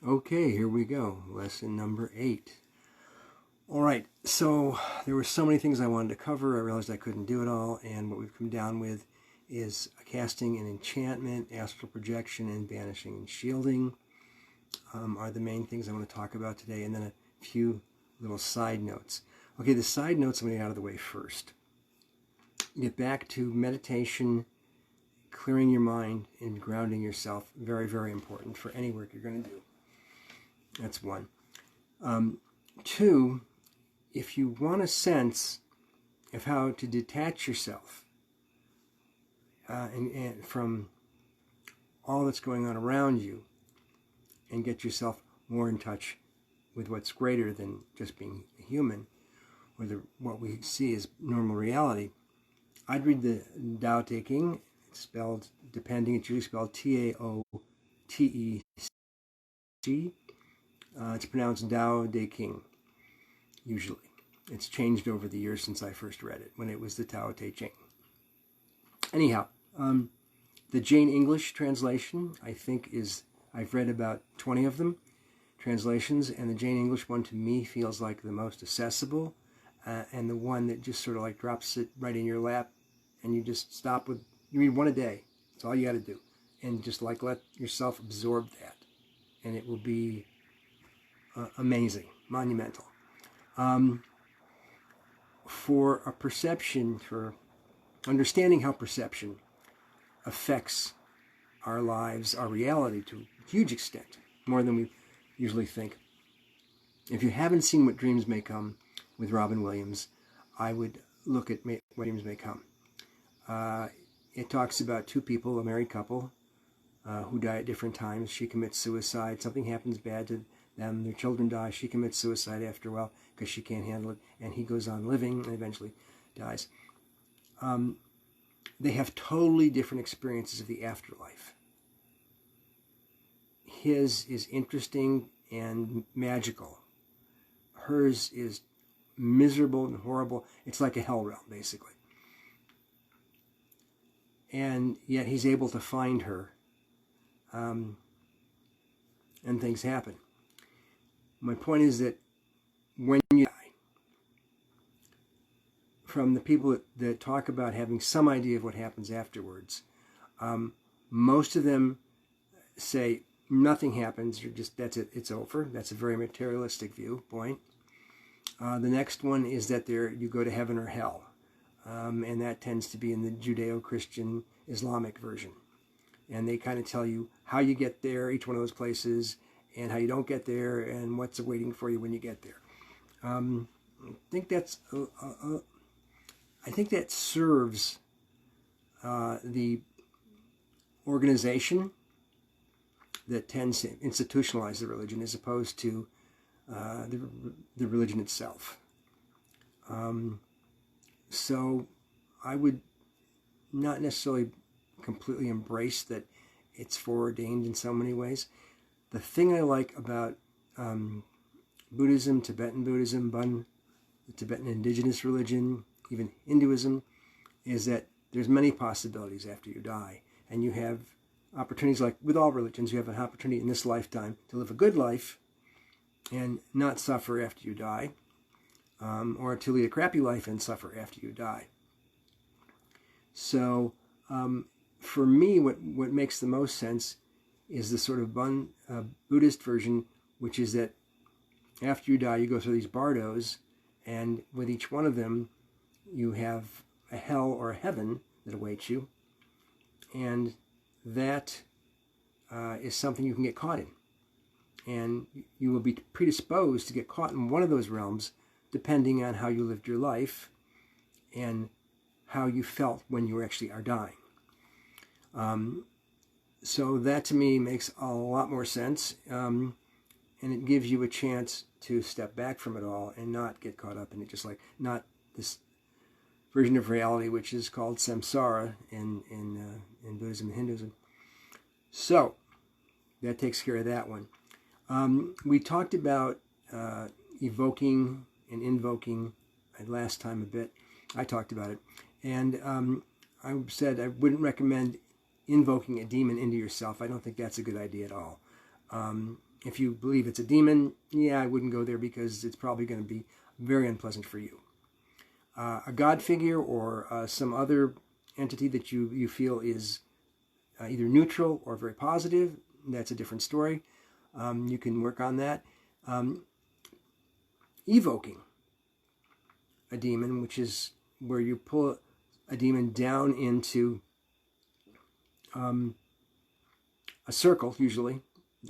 Okay, here we go. Lesson number 8. All right, so there were so many things I wanted to cover. I realized I couldn't do it all, and what we've come down with is casting and enchantment, astral projection, and banishing and shielding are the main things I want to talk about today, and then a few little side notes. Okay, the side notes I'm going to get out of the way first. Get back to meditation, clearing your mind, and grounding yourself. Very, very important for any work you're going to do. That's one. 2, if you want a sense of how to detach yourself and from all that's going on around you and get yourself more in touch with what's greater than just being a human, or what we see as normal reality, I'd read the Tao Te Ching. It's spelled, depending, it's usually spelled Taotec. It's pronounced Tao Te Ching, usually. It's changed over the years since I first read it, when it was the Tao Te Ching. Anyhow, the Jane English translation, I think, I've read about 20 of them, translations, and the Jane English one to me feels like the most accessible, and the one that just sort of like drops it right in your lap, and you just stop with, you read one a day. That's all you got to do. And just like let yourself absorb that, and it will be amazing, monumental. For a perception, for understanding how perception affects our lives, our reality to a huge extent, more than we usually think. If you haven't seen What Dreams May Come with Robin Williams, I would look at What Dreams May Come. It talks about two people, a married couple, who die at different times. She commits suicide. Something happens bad to them. Their children die. She commits suicide after a while because she can't handle it. And he goes on living and eventually dies. They have totally different experiences of the afterlife. His is interesting and magical. Hers is miserable and horrible. It's like a hell realm, basically. And yet he's able to find her, and things happen. My point is that when you die, from the people that talk about having some idea of what happens afterwards, most of them say nothing happens, you're just, that's it, it's over. That's a very materialistic viewpoint. The next one is that you go to heaven or hell, and that tends to be in the Judeo-Christian Islamic version. And they kind of tell you how you get there, each one of those places, and how you don't get there, and what's waiting for you when you get there. I think that serves the organization that tends to institutionalize the religion as opposed to the religion itself. So I would not necessarily completely embrace that it's foreordained in so many ways. The thing I like about Buddhism, Tibetan Buddhism, the Tibetan indigenous religion, even Hinduism, is that there's many possibilities after you die. And you have opportunities, like with all religions, you have an opportunity in this lifetime to live a good life and not suffer after you die, or to lead a crappy life and suffer after you die. So for me, what makes the most sense is the sort of Buddhist version, which is that after you die, you go through these bardos, and with each one of them, you have a hell or a heaven that awaits you, and that is something you can get caught in. And you will be predisposed to get caught in one of those realms depending on how you lived your life and how you felt when you actually are dying. So that to me makes a lot more sense, and it gives you a chance to step back from it all and not get caught up in it, just like not this version of reality which is called samsara in Buddhism and Hinduism. So that takes care of that one. We talked about evoking and invoking last time a bit. I talked about it. And I said I wouldn't recommend invoking a demon into yourself. I don't think that's a good idea at all. If you believe it's a demon, yeah, I wouldn't go there because it's probably going to be very unpleasant for you. A god figure or some other entity that you feel is either neutral or very positive, that's a different story. You can work on that. Evoking a demon, which is where you pull a demon down into a circle, usually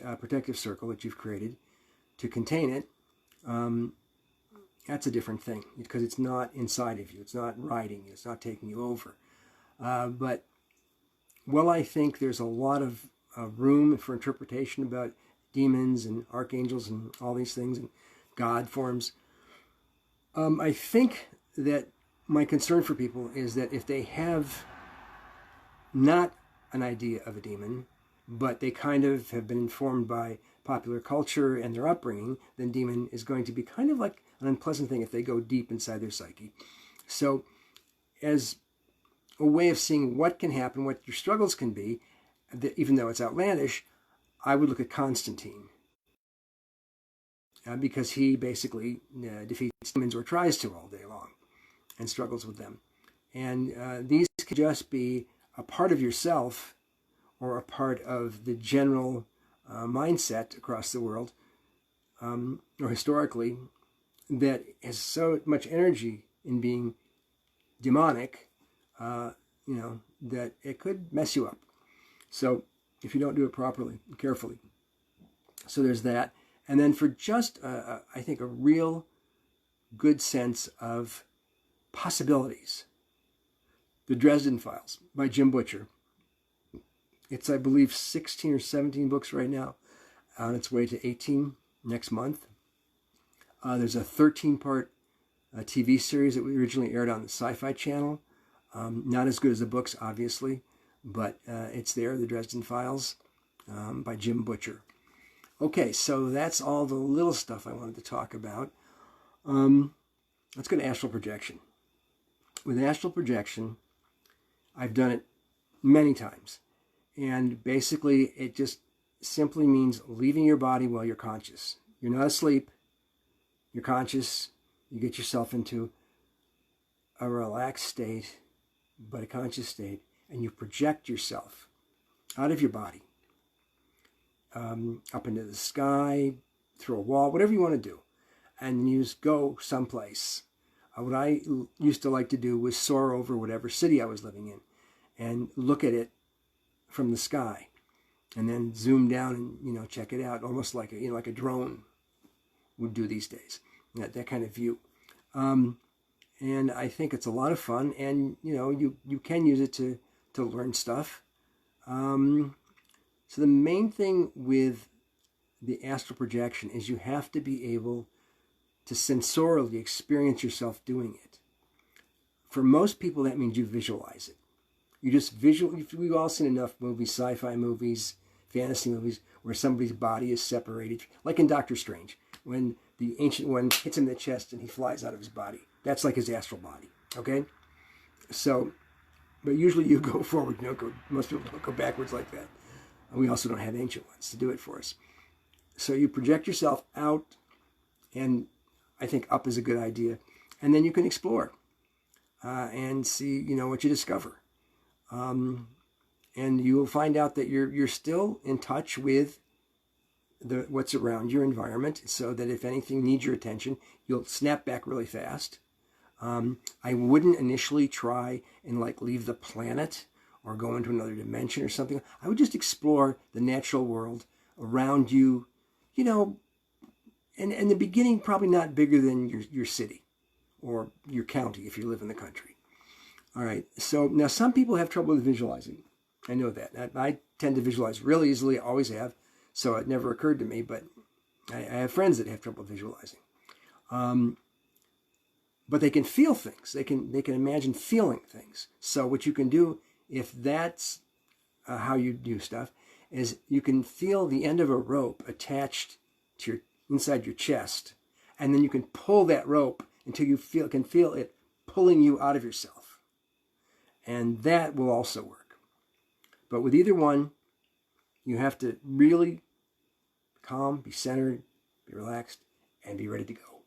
a protective circle that you've created to contain it. That's a different thing because it's not inside of you. It's not riding you. It's not taking you over. But while I think there's a lot of room for interpretation about demons and archangels and all these things and God forms, I think that my concern for people is that if they have not an idea of a demon, but they kind of have been informed by popular culture and their upbringing, then demon is going to be kind of like an unpleasant thing if they go deep inside their psyche. So as a way of seeing what can happen, what your struggles can be, even though it's outlandish, I would look at Constantine. Because he basically defeats demons or tries to all day long and struggles with them. And these could just be a part of yourself or a part of the general mindset across the world or historically that has so much energy in being demonic, that it could mess you up. So if you don't do it properly, carefully. So there's that. And then for just, I think, a real good sense of possibilities, The Dresden Files by Jim Butcher. It's, I believe, 16 or 17 books right now, on its way to 18 next month. There's a 13-part TV series that we originally aired on the Sci-Fi Channel. Not as good as the books, obviously, but it's there, The Dresden Files by Jim Butcher. Okay, so that's all the little stuff I wanted to talk about. Let's go to astral projection. With astral projection, I've done it many times. And basically, it just simply means leaving your body while you're conscious. You're not asleep. You're conscious. You get yourself into a relaxed state, but a conscious state, and you project yourself out of your body, up into the sky, through a wall, whatever you want to do, and you just go someplace. What I used to like to do was soar over whatever city I was living in and look at it from the sky and then zoom down and, check it out, almost like like a drone would do these days, that kind of view. And I think it's a lot of fun, and, you can use it to learn stuff. So the main thing with the astral projection is you have to be able to sensorially experience yourself doing it. For most people, that means you visualize it. You just we've all seen enough movies, sci-fi movies, fantasy movies, where somebody's body is separated, like in Doctor Strange, when the Ancient One hits him in the chest and he flies out of his body. That's like his astral body, okay? So, but usually you go forward, most people don't go backwards like that. We also don't have Ancient Ones to do it for us. So you project yourself out, and I think up is a good idea. And then you can explore and see, what you discover. And you will find out that you're still in touch with what's around your environment, so that if anything needs your attention, you'll snap back really fast. I wouldn't initially try and leave the planet or go into another dimension or something. I would just explore the natural world around you, and in the beginning, probably not bigger than your city or your county if you live in the country. All right, so now some people have trouble with visualizing. I know that. I tend to visualize really easily, always have, so it never occurred to me, but I have friends that have trouble visualizing. But they can feel things. They can imagine feeling things. So what you can do, if that's how you do stuff, is you can feel the end of a rope attached to inside your chest, and then you can pull that rope until you can feel it pulling you out of yourself. And that will also work. But with either one, you have to really calm, be centered, be relaxed, and be ready to go.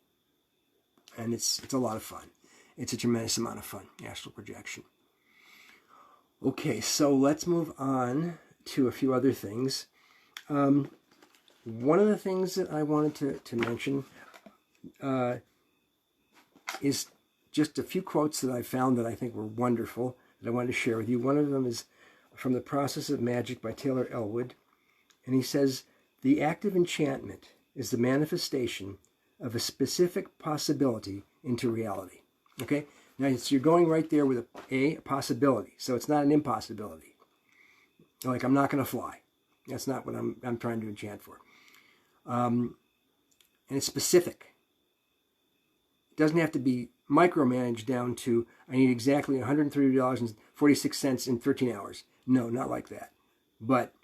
And it's a lot of fun. It's a tremendous amount of fun, astral projection. Okay, so let's move on to a few other things. One of the things that I wanted to mention is just a few quotes that I found that I think were wonderful that I wanted to share with you. One of them is from The Process of Magic by Taylor Elwood. And he says, "The act of enchantment is the manifestation of a specific possibility into reality." Okay? Now, so you're going right there with a possibility. So it's not an impossibility. Like, I'm not going to fly. That's not what I'm trying to enchant for. And it's specific. It doesn't have to be micromanaged down to, I need exactly $130.46 in 13 hours. No, not like that. But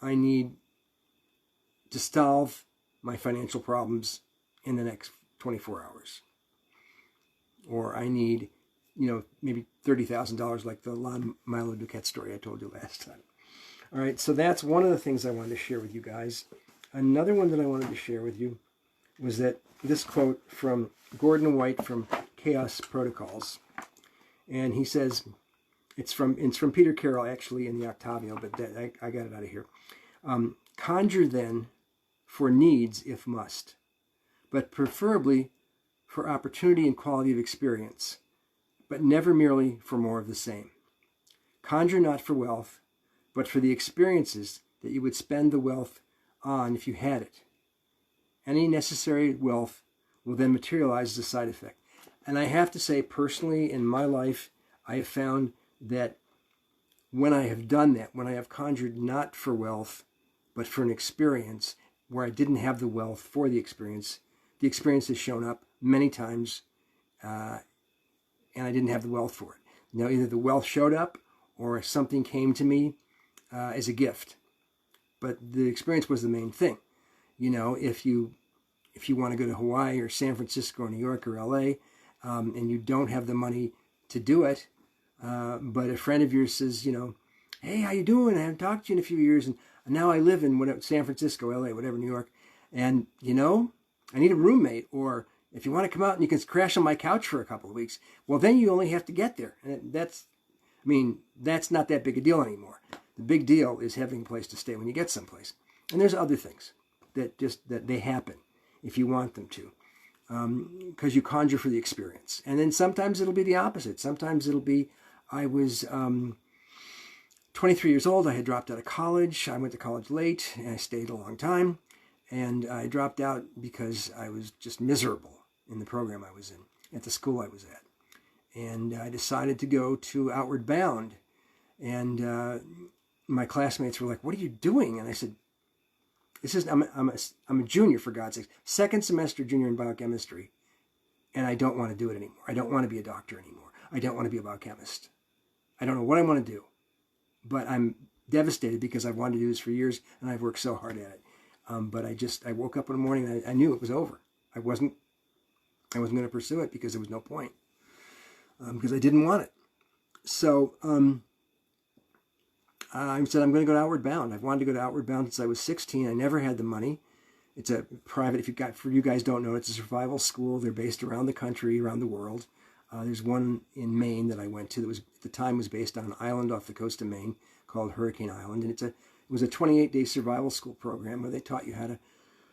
I need to solve my financial problems in the next 24 hours. Or I need, maybe $30,000 like the Lon Milo Duquette story I told you last time. All right, so that's one of the things I wanted to share with you guys. Another one that I wanted to share with you was that this quote from Gordon White from Chaos Protocols. And he says, it's from Peter Carroll, actually, in the Octavio, but I got it out of here. "Conjure then for needs if must, but preferably for opportunity and quality of experience, but never merely for more of the same. Conjure not for wealth, but for the experiences that you would spend the wealth on if you had it. Any necessary wealth will then materialize as a side effect." And I have to say, personally, in my life, I have found that when I have done that, when I have conjured not for wealth, but for an experience where I didn't have the wealth for the experience has shown up many times, and I didn't have the wealth for it. Now, either the wealth showed up or something came to me as a gift. But the experience was the main thing. If you want to go to Hawaii or San Francisco or New York or LA, and you don't have the money to do it, but a friend of yours says, "Hey, how you doing? I haven't talked to you in a few years, and now I live in San Francisco, LA, whatever, New York, and I need a roommate, or if you want to come out and you can crash on my couch for a couple of weeks," well, then you only have to get there, and that's not that big a deal anymore. The big deal is having a place to stay when you get someplace. And there's other things that they happen if you want them to, because you conjure for the experience. And then sometimes it'll be the opposite. Sometimes it'll be, I was 23 years old. I had dropped out of college. I went to college late, and I stayed a long time. And I dropped out because I was just miserable in the program I was in, at the school I was at. And I decided to go to Outward Bound. And my classmates were like, "What are you doing?" And I said, I'm a junior, for God's sake, second semester junior in biochemistry, and I don't want to do it anymore. I don't want to be a doctor anymore. I don't want to be a biochemist. I don't know what I want to do, but I'm devastated because I've wanted to do this for years, and I've worked so hard at it. But I woke up in the morning and I knew it was over. I wasn't going to pursue it because there was no point, because I didn't want it. So I said, I'm going to go to Outward Bound. I've wanted to go to Outward Bound since I was 16. I never had the money. It's a private, for you guys don't know, it's a survival school. They're based around the country, around the world. There's one in Maine that I went to that was, at the time, was based on an island off the coast of Maine called Hurricane Island. And it was a 28-day survival school program where they taught you how to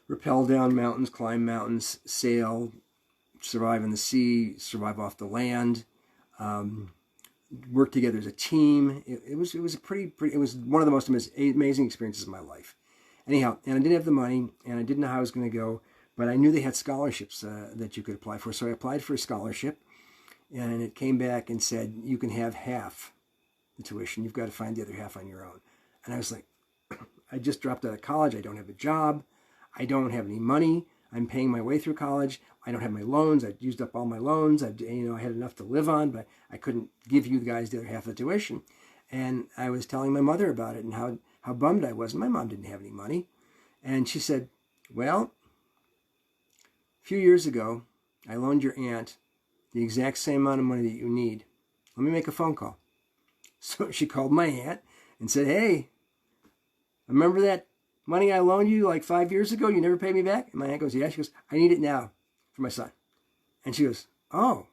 rappel down mountains, climb mountains, sail, survive in the sea, survive off the land, work together as a team. It was one of the most amazing experiences of my life. Anyhow, and I didn't have the money, and I didn't know how I was going to go, but I knew they had scholarships that you could apply for. So I applied for a scholarship, and it came back and said, you can have half the tuition. You've got to find the other half on your own. And I was like, I just dropped out of college. I don't have a job. I don't have any money. I'm paying my way through college. I don't have my loans. I've used up all my loans. I had enough to live on, but I couldn't give you guys the other half of the tuition. And I was telling my mother about it and how bummed I was. My mom didn't have any money. And she said, well, a few years ago, I loaned your aunt the exact same amount of money that you need. Let me make a phone call. So she called my aunt and said, hey, remember that money I loaned you like 5 years ago, you never paid me back? And my aunt goes, yeah. She goes, I need it now for my son. And she goes, oh,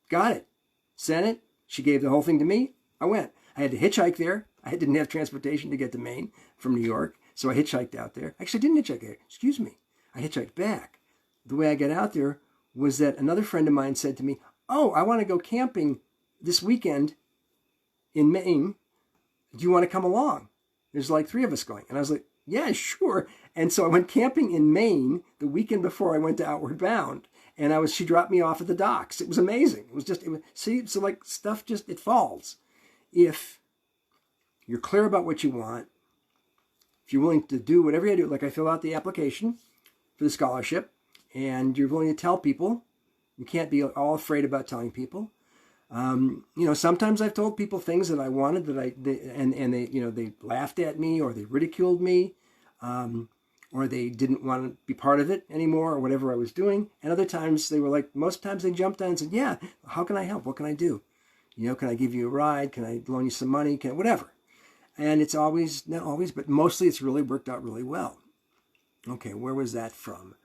got it. Sent it. She gave the whole thing to me. I went. I had to hitchhike there. I didn't have transportation to get to Maine from New York, so I hitchhiked out there. Actually, I didn't hitchhike there. Excuse me. I hitchhiked back. The way I got out there was that another friend of mine said to me, oh, I want to go camping this weekend in Maine. Do you want to come along? There's like 3 of us going. And I was like, yeah, sure. And so I went camping in Maine the weekend before I went to Outward Bound. And she dropped me off at the docks. It was amazing. See, so like stuff just, it falls. If you're clear about what you want, if you're willing to do whatever you do, like I fill out the application for the scholarship, and you're willing to tell people, you can't be all afraid about telling people. Sometimes I've told people things that I wanted they laughed at me, or they ridiculed me, or they didn't want to be part of it anymore, or whatever I was doing. And other times they were like, most times they jumped on and said, yeah, how can I help? What can I do? Can I give you a ride? Can I loan you some money? Whatever. And it's always, not always, but mostly it's really worked out really well. Okay, where was that from?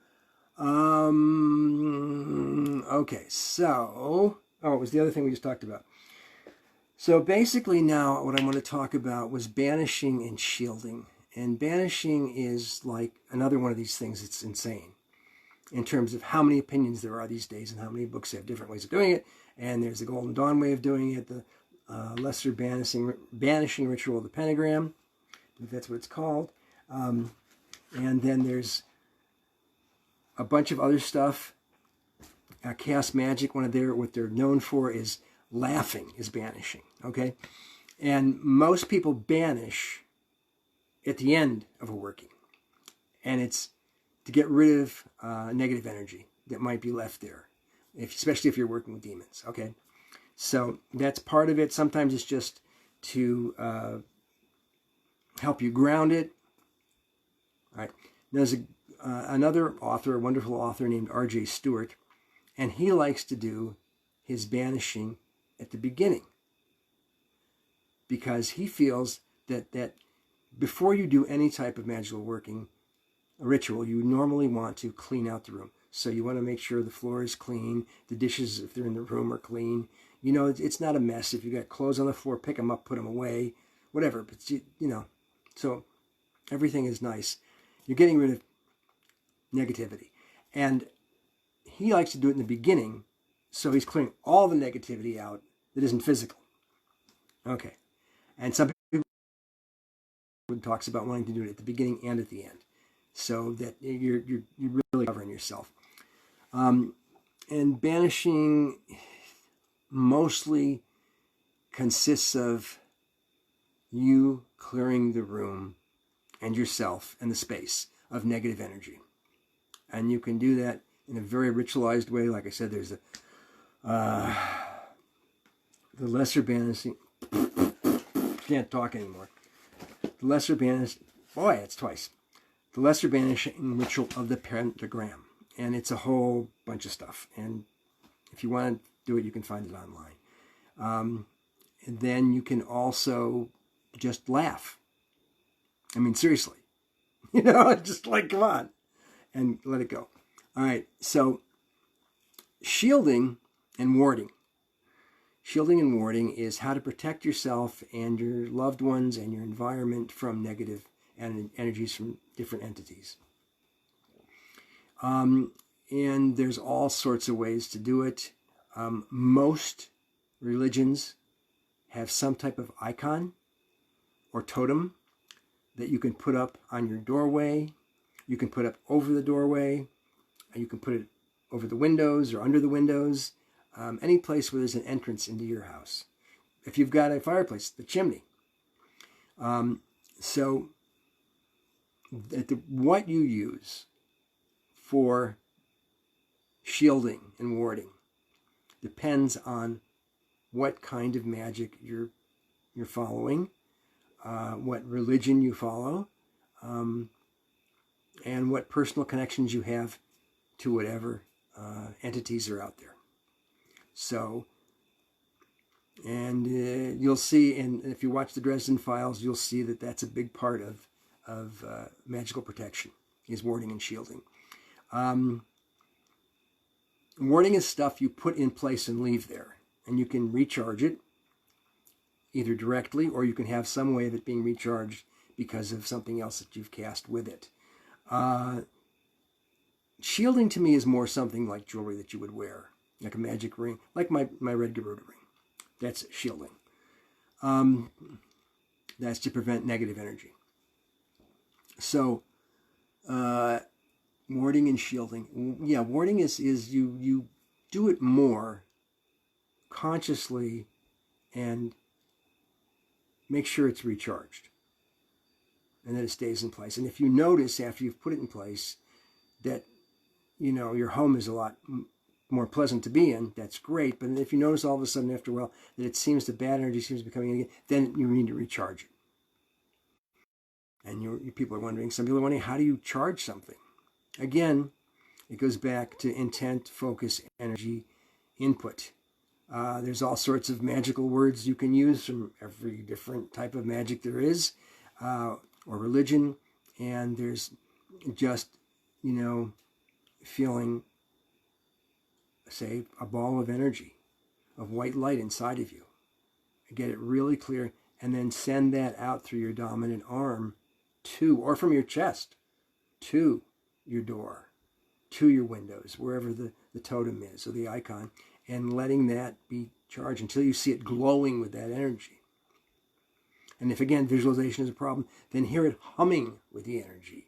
Okay, so, it was the other thing we just talked about. So basically now what I want to talk about was banishing and shielding. And banishing is like another one of these things that's insane in terms of how many opinions there are these days and how many books have different ways of doing it. And there's the Golden Dawn way of doing it, the lesser banishing ritual of the pentagram, if that's what it's called. And then there's a bunch of other stuff. Chaos magic, what they're known for is laughing, is banishing. Okay, and most people banish at the end of a working, and it's to get rid of negative energy that might be left there, especially if you're working with demons. Okay, so that's part of it. Sometimes it's just to help you ground it. All right, there's another author, a wonderful author named R.J. Stewart, and he likes to do his banishing at the beginning because he feels that before you do any type of magical working, a ritual, you normally want to clean out the room. So you want to make sure the floor is clean, the dishes, if they're in the room, are clean. It's not a mess. If you got clothes on the floor, pick them up, put them away, whatever. But, so everything is nice. You're getting rid of negativity. And he likes to do it in the beginning, so he's clearing all the negativity out that isn't physical. Okay. And some people talks about wanting to do it at the beginning and at the end, so that you're really covering yourself. And banishing mostly consists of you clearing the room and yourself and the space of negative energy. And you can do that in a very ritualized way. Like I said, there's the lesser banishing. Can't talk anymore. The lesser banishing. Boy, it's twice. The lesser banishing ritual of the pentagram, and it's a whole bunch of stuff. And if you want to do it, you can find it online. And then you can also just laugh. I mean, seriously, just like, come on, and let it go. All right, so shielding and warding. Shielding and warding is how to protect yourself and your loved ones and your environment from negative energies from different entities. And there's all sorts of ways to do it. Most religions have some type of icon or totem that you can put up on your doorway. You can put up over the doorway. You can put it over the windows or under the windows. Any place where there's an entrance into your house. If you've got a fireplace, the chimney. So what you use for shielding and warding depends on what kind of magic you're following, what religion you follow, and what personal connections you have to whatever entities are out there. So, and you'll see, and if you watch the Dresden Files, you'll see that that's a big part of of magical protection is warding and shielding. Warding is stuff you put in place and leave there, and you can recharge it either directly, or you can have some way of it being recharged because of something else that you've cast with it. Shielding to me is more something like jewelry that you would wear, like a magic ring, like my red Garuda ring. That's shielding. That's to prevent negative energy. So, warding and shielding. Yeah, warding is you do it more consciously and make sure it's recharged and that it stays in place. And if you notice after you've put it in place that, you know, your home is a lot more pleasant to be in, that's great. But if you notice all of a sudden after a while that it seems the bad energy seems to be coming in again, then you need to recharge it. And you people are wondering, some people are wondering, how do you charge something? Again, it goes back to intent, focus, energy, input. There's all sorts of magical words you can use from every different type of magic there is, or religion. And there's just, you know, feeling, say, a ball of energy, of white light inside of you. Get it really clear, and then send that out through your dominant arm to, or from your chest to your door, to your windows, wherever the totem is or the icon, and letting that be charged until you see it glowing with that energy. And if, again, visualization is a problem, then hear it humming with the energy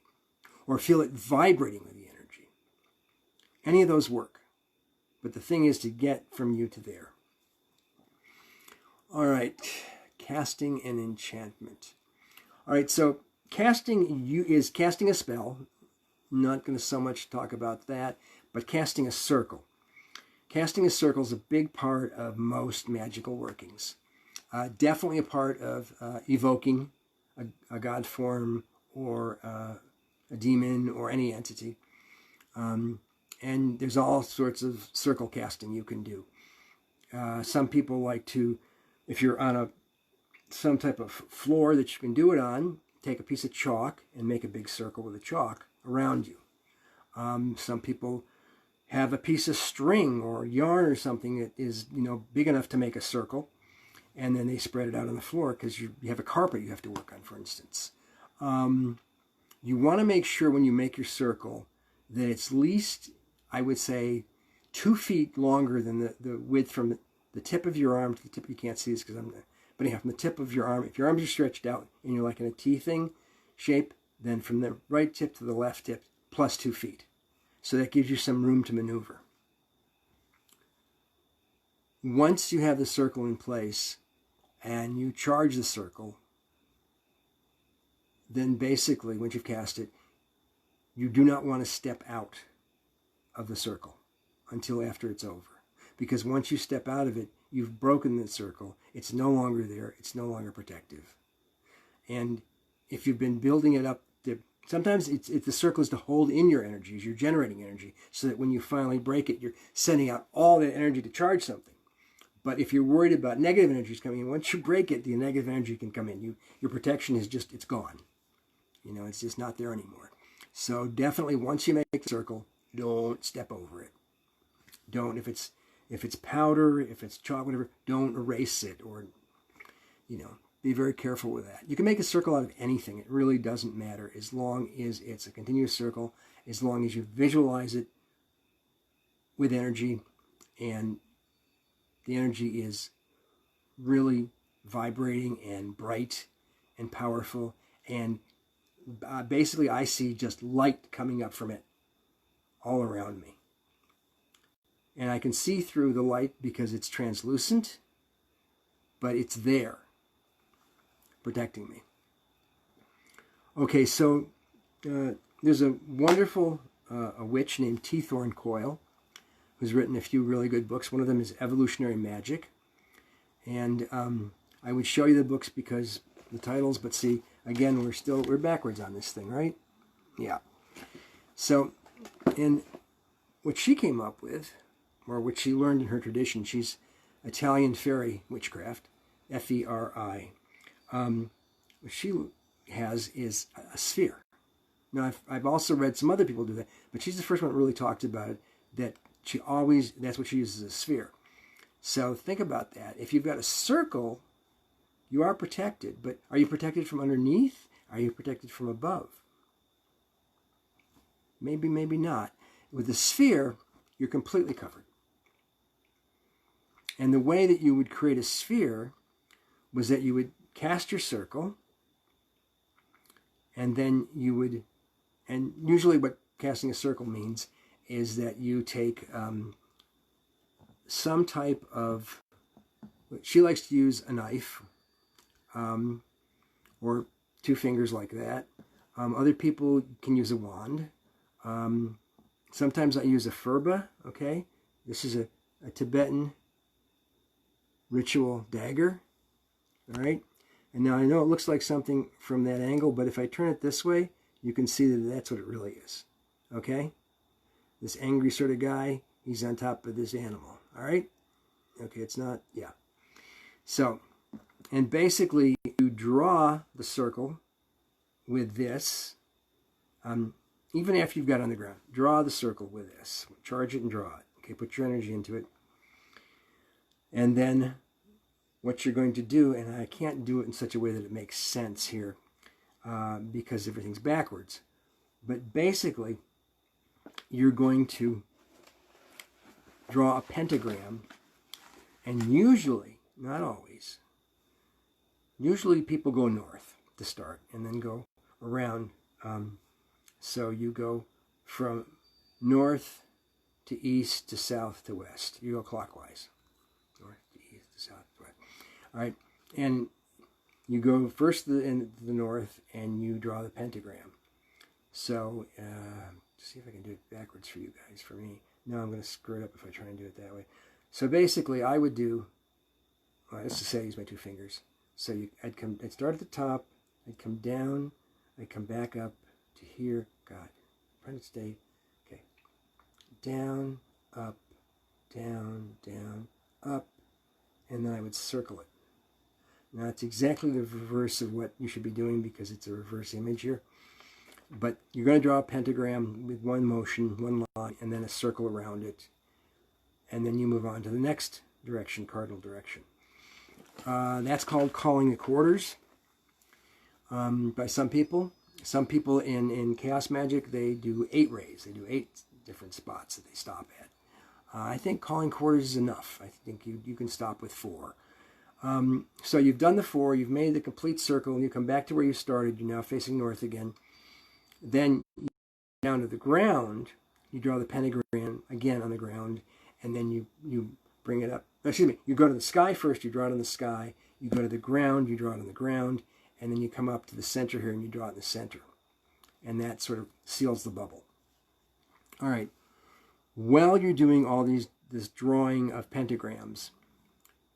or feel it vibrating with the energy. Any of those work. But the thing is to get from you to there. All right, casting and enchantment. All right, so casting is casting a spell. I'm not going to so much talk about that, but casting a circle. Casting a circle is a big part of most magical workings. Definitely a part of evoking a god form or a demon or any entity. And there's all sorts of circle casting you can do. Some people like to, if you're on some type of floor that you can do it on, take a piece of chalk and make a big circle with the chalk around you. Some people have a piece of string or yarn or something that is, you know, big enough to make a circle, and then they spread it out on the floor because you have a carpet you have to work on, for instance. You want to make sure when you make your circle that it's at least, I would say, 2 feet longer than the width from the tip of your arm to the tip. You can't see this because but anyhow, from the tip of your arm, if your arms are stretched out and you're like in a T thing shape, then from the right tip to the left tip, plus 2 feet. So that gives you some room to maneuver. Once you have the circle in place and you charge the circle, then basically, once you've cast it, you do not want to step out of the circle until after it's over. Because once you step out of it, you've broken the circle. It's no longer there. It's no longer protective. And if you've been building it up, sometimes the circle is to hold in your energies. You're generating energy so that when you finally break it, you're sending out all that energy to charge something. But if you're worried about negative energies coming in, once you break it, the negative energy can come in. Your protection is just, it's gone. You know, it's just not there anymore. So definitely once you make the circle, don't step over it. Don't, if it's powder, if it's chalk, whatever, don't erase it, or, you know, be very careful with that. You can make a circle out of anything. It really doesn't matter as long as it's a continuous circle, as long as you visualize it with energy and the energy is really vibrating and bright and powerful. And basically I see just light coming up from it all around me. And I can see through the light because it's translucent, but it's there, protecting me. Okay, so there's a wonderful a witch named T. Thorne Coyle, who's written a few really good books. One of them is Evolutionary Magic. And I would show you the books because the titles, but see, again, we're backwards on this thing, right? Yeah. So, and what she came up with, or what she learned in her tradition, she's Italian fairy witchcraft, Feri. She has is a sphere. Now, I've also read some other people do that, but she's the first one that really talked about it, that that's what she uses, a sphere. So think about that. If you've got a circle, you are protected, but are you protected from underneath? Are you protected from above? Maybe, maybe not. With the sphere, you're completely covered. And the way that you would create a sphere was that you would cast your circle, and then you would, and usually what casting a circle means is that you take some type of, she likes to use a knife, or two fingers like that. Other people can use a wand. Sometimes I use a furba, okay? This is a Tibetan ritual dagger, all right? And now I know it looks like something from that angle, but if I turn it this way, you can see that that's what it really is, okay? This angry sort of guy, he's on top of this animal, all right? Okay, it's not, yeah. So, and basically you draw the circle with this, even after you've got it on the ground, draw the circle with this, charge it and draw it, okay? Put your energy into it. And then what you're going to do, and I can't do it in such a way that it makes sense here because everything's backwards, but basically you're going to draw a pentagram, and usually, not always, usually people go north to start and then go around. So you go from north to east to south to west. You go clockwise. North to east to south to west. All right. And you go first in the north and you draw the pentagram. So, see if I can do it backwards for you guys. For me, no, I'm going to screw it up if I try and do it that way. So basically, I would do, well, let's just say I use my two fingers. So I'd start at the top, I'd come down, I'd come back up to here. God, trying to stay, okay. Down, up, down, down, up, and then I would circle it. Now, it's exactly the reverse of what you should be doing because it's a reverse image here. But you're going to draw a pentagram with one motion, one line, and then a circle around it. And then you move on to the next direction, cardinal direction. That's called calling the quarters by some people. Some people in chaos magic, they do 8 rays. They do 8 different spots that they stop at. I think calling quarters is enough. I think you can stop with 4. So you've done the 4, you've made the complete circle, and you come back to where you started. You're now facing north again. Then you go down to the ground, you draw the pentagram again on the ground, and then you bring it up. Excuse me, you go to the sky first, you draw it on the sky. You go to the ground, you draw it on the ground, and then you come up to the center here and you draw it in the center. And that sort of seals the bubble. All right. While you're doing all this drawing of pentagrams,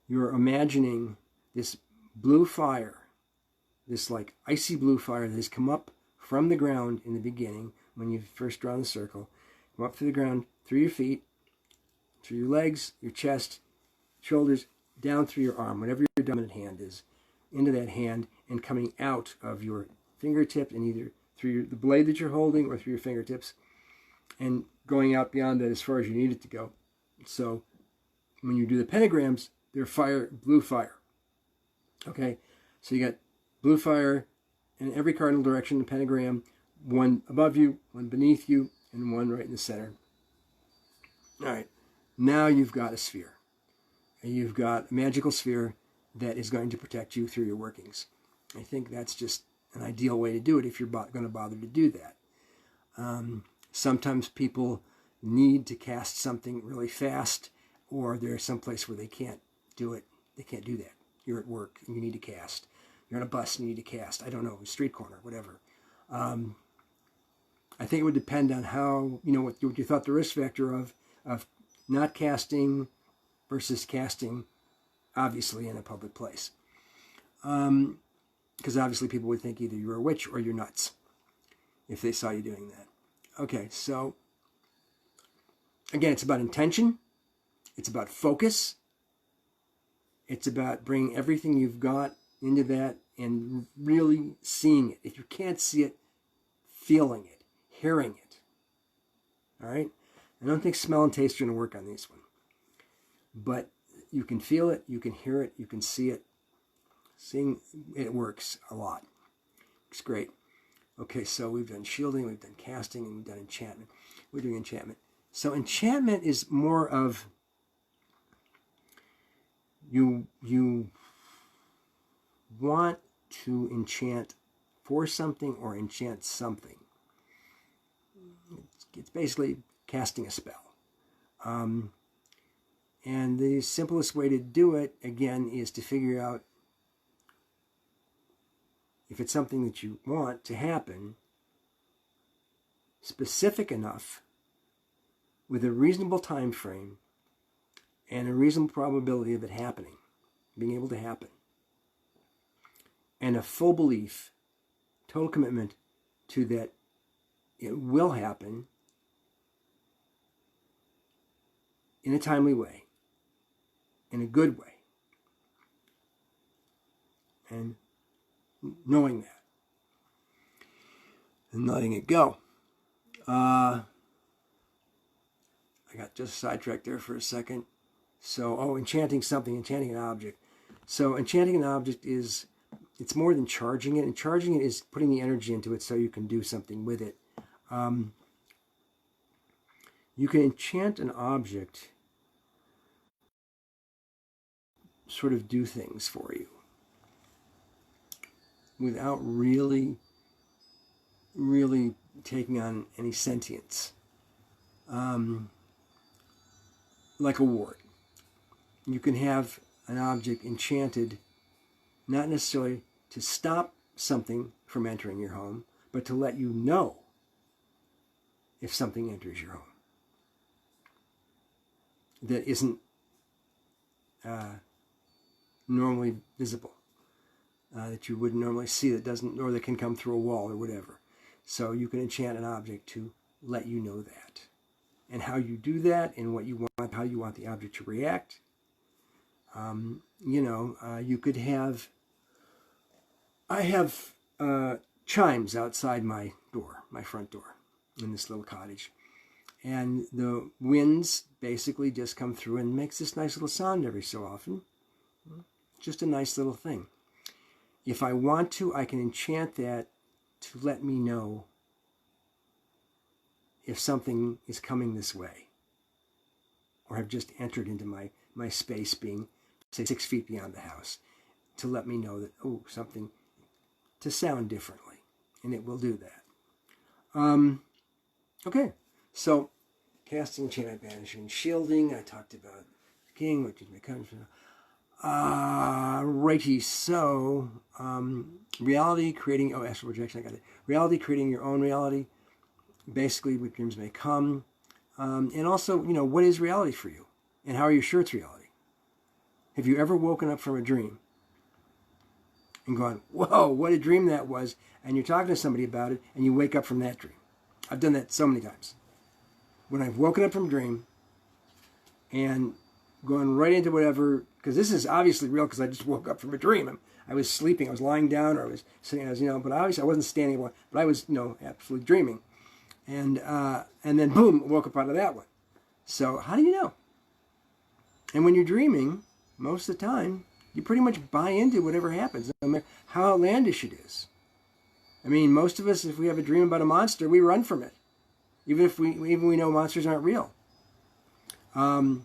you're imagining this blue fire, this like icy blue fire that has come up from the ground in the beginning when you first draw the circle, come up through the ground, through your feet, through your legs, your chest, shoulders, down through your arm, whatever your dominant hand is, into that hand, and coming out of your fingertip, and either through the blade that you're holding or through your fingertips, and going out beyond that as far as you need it to go. So when you do the pentagrams, they're fire, blue fire. Okay, so you got blue fire in every cardinal direction, the pentagram, one above you, one beneath you, and one right in the center. All right, now you've got a sphere. And you've got a magical sphere that is going to protect you through your workings. I think that's just an ideal way to do it if you're going to bother to do that. Sometimes people need to cast something really fast, or there's some place where they can't do it. They can't do that. You're at work and you need to cast. You're on a bus and you need to cast. I don't know, street corner, whatever. I think it would depend on how, what you thought the risk factor of not casting versus casting, obviously, in a public place. Because obviously people would think either you're a witch or you're nuts if they saw you doing that. Okay, so again, it's about intention. It's about focus. It's about bringing everything you've got into that and really seeing it. If you can't see it, feeling it, hearing it. All right? I don't think smell and taste are going to work on this one. But you can feel it, you can hear it, you can see it. Seeing it works a lot. It's great. Okay, so we've done shielding, we've done casting, and we've done enchantment. We're doing enchantment. So enchantment is more of you want to enchant for something or enchant something. It's basically casting a spell. And the simplest way to do it, again, is to figure out if it's something that you want to happen, specific enough, with a reasonable time frame, and a reasonable probability of it happening, being able to happen, and a full belief, total commitment to that it will happen in a timely way, in a good way, and knowing that and letting it go. I got just sidetracked there for a second. So, enchanting something, enchanting an object. So enchanting an object it's more than charging it, and charging it is putting the energy into it so you can do something with it. You can enchant an object, sort of do things for you, without really taking on any sentience. Like a ward. You can have an object enchanted, not necessarily to stop something from entering your home, but to let you know if something enters your home that isn't normally visible, that you wouldn't normally see, that doesn't, or that can come through a wall or whatever. So you can enchant an object to let you know that. And how you do that, and what you want, how you want the object to react. You could have, I have chimes outside my front door, in this little cottage. And the winds basically just come through and makes this nice little sound every so often. Just a nice little thing. If I want to, I can enchant that to let me know if something is coming this way, or have just entered into my space, being, say, 6 feet beyond the house, to let me know that, something, to sound differently, and it will do that. Okay, so casting, enchantment, banishing, shielding. I talked about the king, which is my country. Righty, so reality creating, astral projection, I got it. Reality creating your own reality, basically what dreams may come. And also, what is reality for you? And how are you sure it's reality? Have you ever woken up from a dream and gone, whoa, what a dream that was, and you're talking to somebody about it, and you wake up from that dream? I've done that so many times. When I've woken up from a dream and gone right into whatever, because this is obviously real because I just woke up from a dream. I was sleeping, I was lying down, or I was sitting, but obviously I wasn't standing, but I was, absolutely dreaming. And then boom, woke up out of that one. So how do you know? And when you're dreaming, most of the time, you pretty much buy into whatever happens, no matter how outlandish it is. I mean, most of us, if we have a dream about a monster, we run from it, even if we know monsters aren't real. Or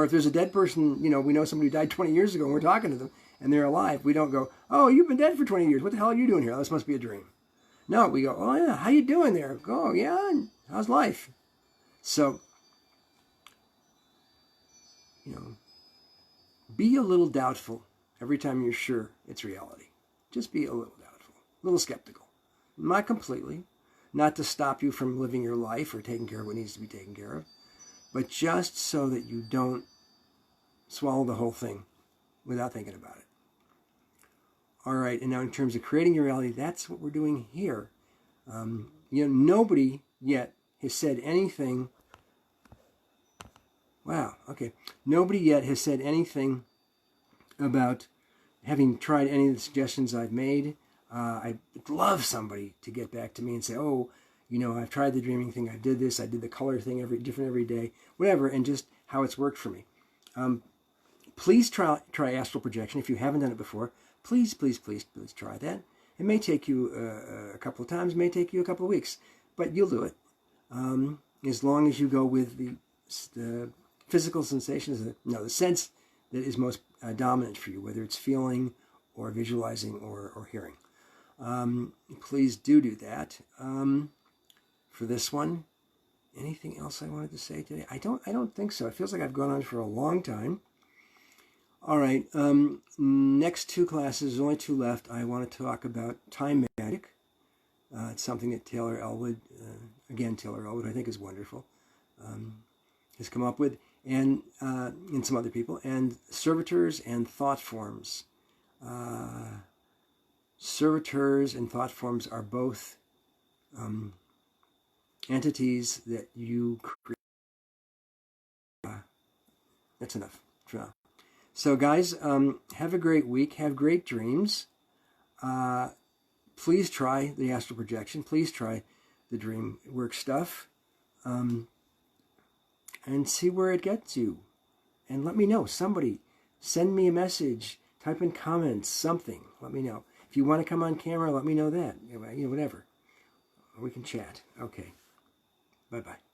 if there's a dead person, we know somebody who died 20 years ago, and we're talking to them, and they're alive, we don't go, oh, you've been dead for 20 years. What the hell are you doing here? This must be a dream. No, we go, oh, yeah, how you doing there? Go, oh, yeah, how's life? So, be a little doubtful every time you're sure it's reality. Just be a little doubtful, a little skeptical. Not completely, not to stop you from living your life or taking care of what needs to be taken care of, but just so that you don't swallow the whole thing without thinking about it. All right, and now in terms of creating your reality, that's what we're doing here. Nobody yet has said anything. Wow, okay. Nobody yet has said anything about having tried any of the suggestions I've made. I'd love somebody to get back to me and say, oh, I've tried the dreaming thing, I did this, I did the color thing every day, whatever, and just how it's worked for me. Please try astral projection if you haven't done it before. Please try that. It may take you a couple of times, it may take you a couple of weeks, but you'll do it. As long as you go with the physical sensations, the sense that is most dominant for you, whether it's feeling or visualizing or hearing. Please do that. For this one, anything else I wanted to say today? I don't think so. It feels like I've gone on for a long time. All right. Next 2 classes, only 2 left. I want to talk about time magic. It's something that Taylor Elwood, I think is wonderful, has come up with, and some other people, and servitors and thought forms. Servitors and thought forms are both entities that you create. That's enough for now. So guys, have a great week. Have great dreams. Please try the astral projection. Please try the dream work stuff. And see where it gets you. And let me know. Somebody, send me a message. Type in comments, something. Let me know. If you want to come on camera, let me know that. Whatever. We can chat. Okay. Bye-bye.